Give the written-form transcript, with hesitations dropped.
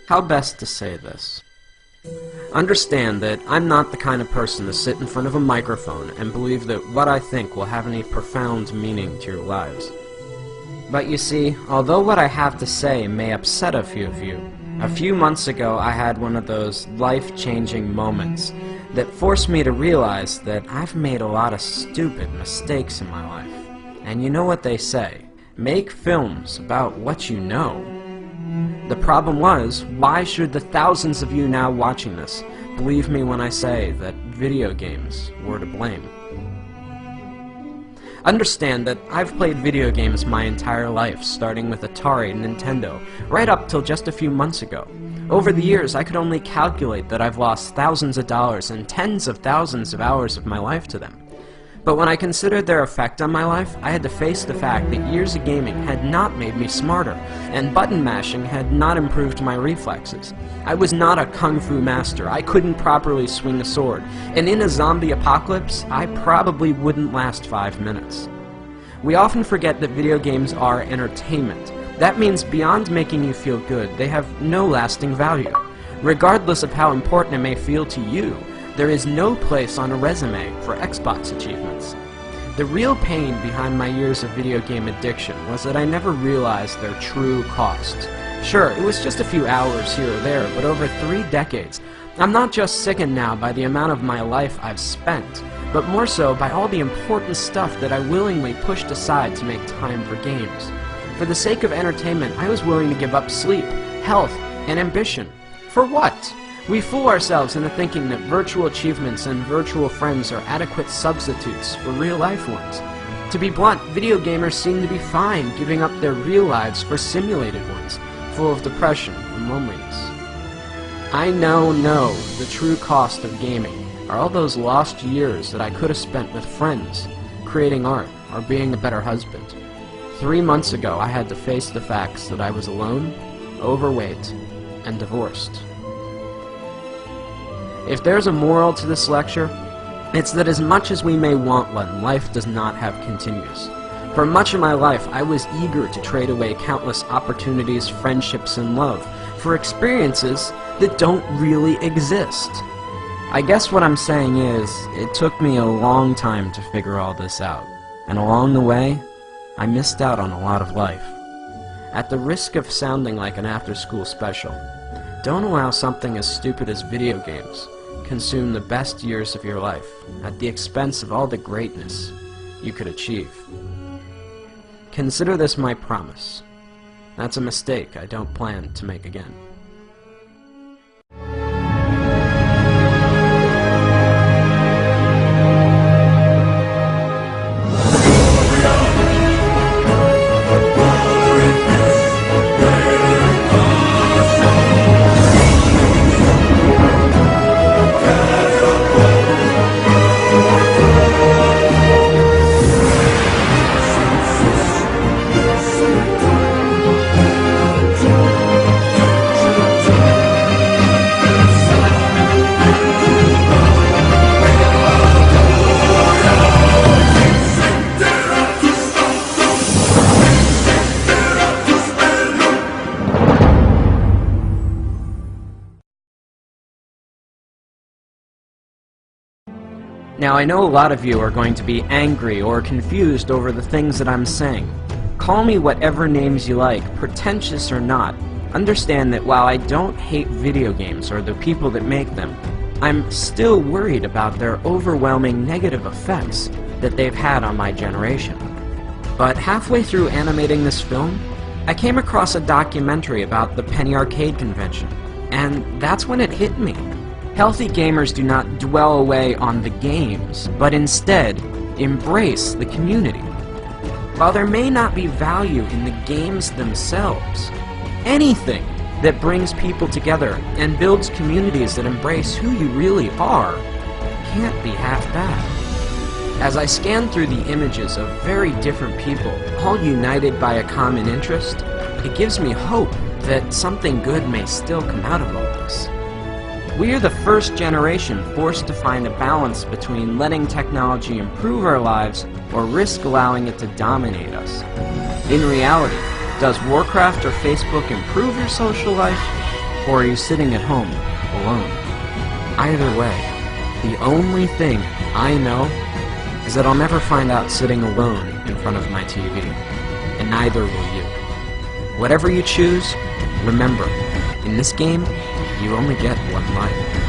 How best to say this? Understand that I'm not the kind of person to sit in front of a microphone and believe that what I think will have any profound meaning to your lives. But you see, although what I have to say may upset a few of you, a few months ago I had one of those life-changing moments that forced me to realize that I've made a lot of stupid mistakes in my life. And you know what they say, make films about what you know. The problem was, why should the thousands of you now watching this believe me when I say that video games were to blame? Understand that I've played video games my entire life, starting with Atari and Nintendo, right up till just a few months ago. Over the years, I could only calculate that I've lost thousands of dollars and tens of thousands of hours of my life to them. But when I considered their effect on my life, I had to face the fact that years of gaming had not made me smarter, and button mashing had not improved my reflexes. I was not a kung fu master, I couldn't properly swing a sword, and in a zombie apocalypse, I probably wouldn't last 5 minutes. We often forget that video games are entertainment. That means beyond making you feel good, they have no lasting value. Regardless of how important it may feel to you, there is no place on a resume for Xbox achievements. The real pain behind my years of video game addiction was that I never realized their true cost. Sure, it was just a few hours here or there, but over 3 decades, I'm not just sickened now by the amount of my life I've spent, but more so by all the important stuff that I willingly pushed aside to make time for games. For the sake of entertainment, I was willing to give up sleep, health, and ambition. For what? We fool ourselves into thinking that virtual achievements and virtual friends are adequate substitutes for real-life ones. To be blunt, video gamers seem to be fine giving up their real lives for simulated ones, full of depression and loneliness. I know the true cost of gaming are all those lost years that I could have spent with friends, creating art, or being a better husband. 3 months ago, I had to face the facts that I was alone, overweight, and divorced. If there's a moral to this lecture, it's that as much as we may want one, life does not have continuous. For much of my life, I was eager to trade away countless opportunities, friendships, and love for experiences that don't really exist. I guess what I'm saying is, it took me a long time to figure all this out, and along the way, I missed out on a lot of life. At the risk of sounding like an after-school special, don't allow something as stupid as video games consume the best years of your life at the expense of all the greatness you could achieve. Consider this my promise. That's a mistake I don't plan to make again. Now, I know a lot of you are going to be angry or confused over the things that I'm saying. Call me whatever names you like, pretentious or not. Understand that while I don't hate video games or the people that make them, I'm still worried about their overwhelming negative effects that they've had on my generation. But halfway through animating this film, I came across a documentary about the Penny Arcade convention, and that's when it hit me. Healthy gamers do not dwell away on the games, but instead embrace the community. While there may not be value in the games themselves, anything that brings people together and builds communities that embrace who you really are can't be half bad. As I scan through the images of very different people, all united by a common interest, it gives me hope that something good may still come out of all this. We are the first generation forced to find a balance between letting technology improve our lives or risk allowing it to dominate us. In reality, does Warcraft or Facebook improve your social life, or are you sitting at home, alone? Either way, the only thing I know is that I'll never find out sitting alone in front of my TV, and neither will you. Whatever you choose, remember, in this game, you only get one life.